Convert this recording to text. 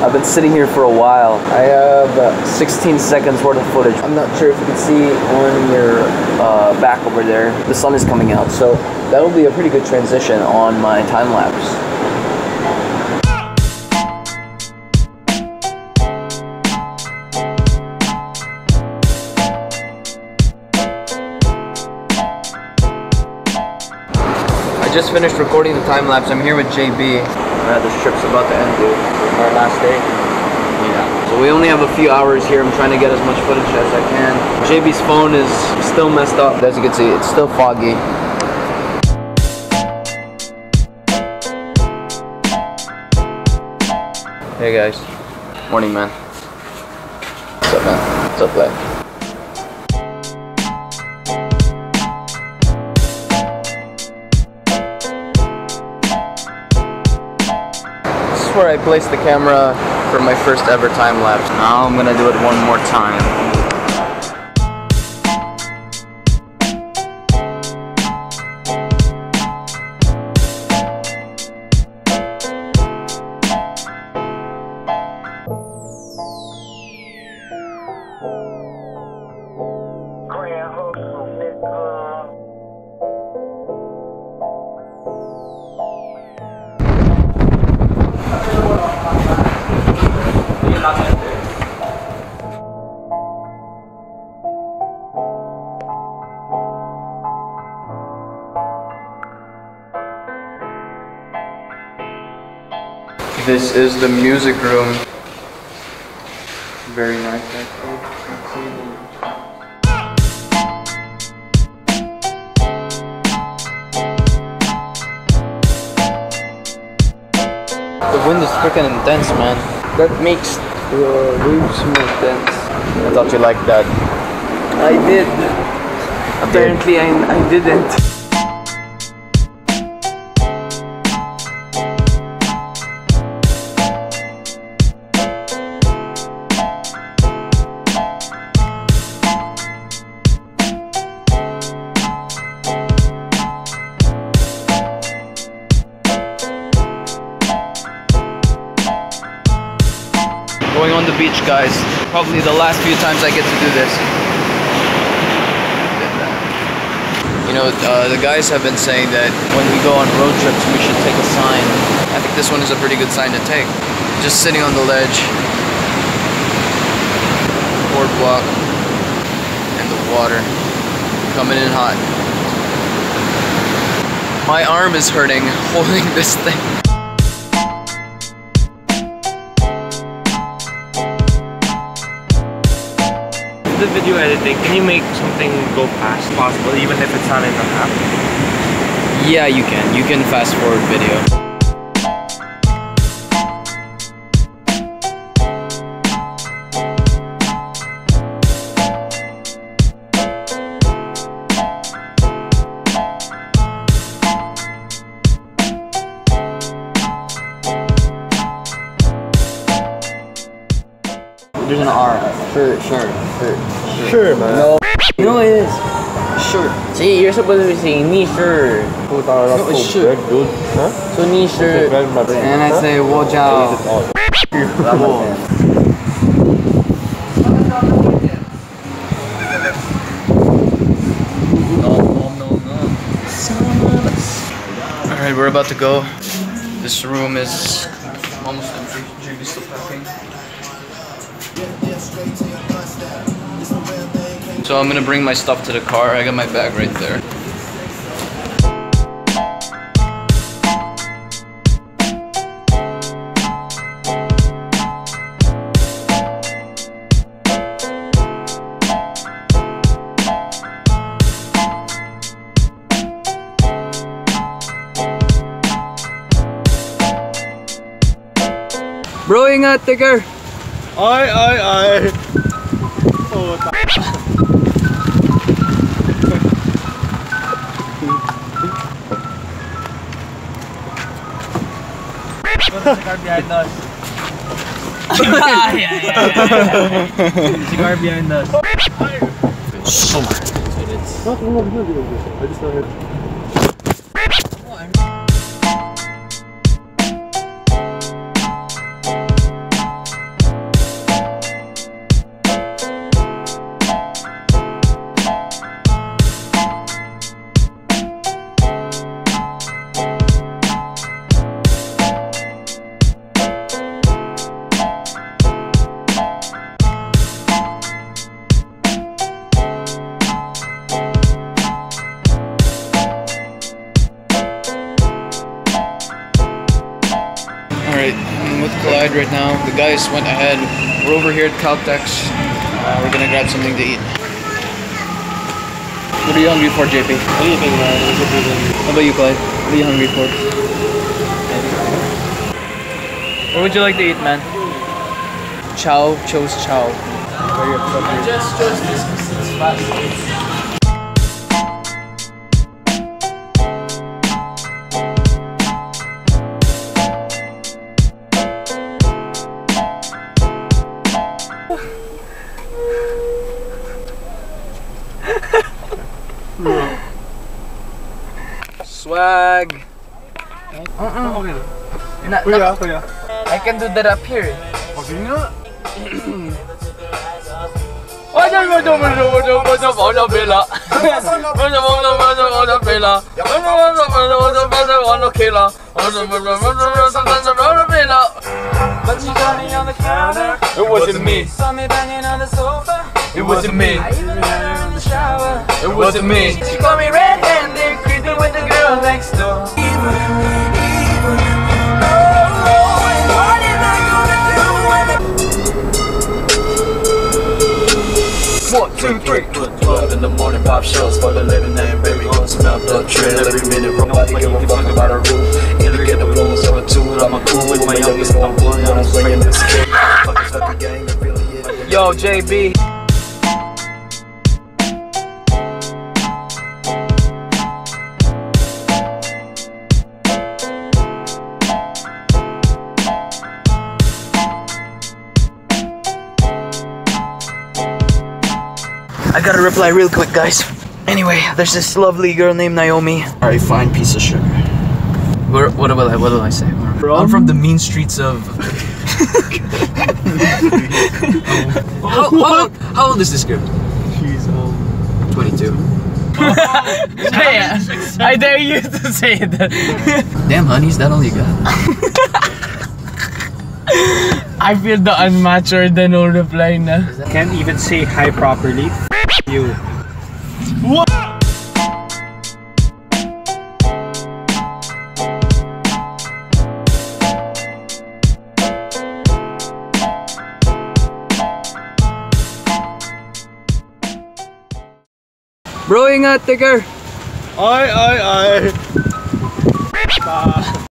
I've been sitting here for a while. I have 16 seconds worth of footage. I'm not sure if you can see on your back over there. The sun is coming out, so that'll be a pretty good transition on my time lapse. I just finished recording the time lapse. I'm here with JB. This trip's about to end, dude. Our last day. Yeah. So we only have a few hours here. I'm trying to get as much footage as I can. JB's phone is still messed up. As you can see, it's still foggy. Hey guys. Morning, man. What's up, man? What's up, lad? Where I placed the camera for my first ever time lapse. Now I'm gonna do it one more time. This is the music room. Very nice, actually. The wind is freaking intense, man. That makes the waves more intense. I thought you liked that. I did. Apparently, I didn't. Going on the beach, guys. Probably the last few times I get to do this. You know, the guys have been saying that when we go on road trips, we should take a sign. I think this one is a pretty good sign to take. Just sitting on the ledge. Boardwalk. And the water. Coming in hot. My arm is hurting holding this thing. The video editing, can you make something go fast possible even if it's not in the app? Yeah, you can. You can fast forward video. There's an R. Sure, man. No. You know what it is? Sure. See, you're supposed to be saying me sure. No, it's sure. Dude. Huh? So me sure. And I say wo jiao. Alright, we're about to go. This room is almost empty. JB's still packing. So I'm gonna bring my stuff to the car. I got my bag right there. Bro, ingat, tigger! Ay! Oh, What's the car behind us? Yeah. The car behind us. minutes. I just not heard. Alright, I'm with Clyde right now. The guys went ahead. We're over here at Caltex. We're gonna grab something to eat. What are you hungry for, JP? Anything, man. How about you, Clyde? What are you hungry for? What would you like to eat, man? Chow chose chow. I just chose this because it's fast. Swag. I can do that up here. It wasn't me. It wasn't me. It wasn't me. She called me red-handed, creeping with the girl next door. One, two, three. 12 in the morning, pop shows for the living name, baby. Gonna smell the trail every minute. Nobody give a fuck about a rule. Either get the blows or a tool. I'm a cool with my youngest one. I'm playing this game. Fuck the gang, affiliate. Yo, JB. I gotta reply real quick, guys. Anyway, there's this lovely girl named Naomi. Alright, fine piece of sugar. What will I say? I'm from the mean streets of... how old is this girl? She's 22. Yeah, I dare you to say that. Damn, honey, is that all you got? I feel the unmatched or the no reply na. can't even say hi properly. You. What? Bro, ingat, take care. Ay.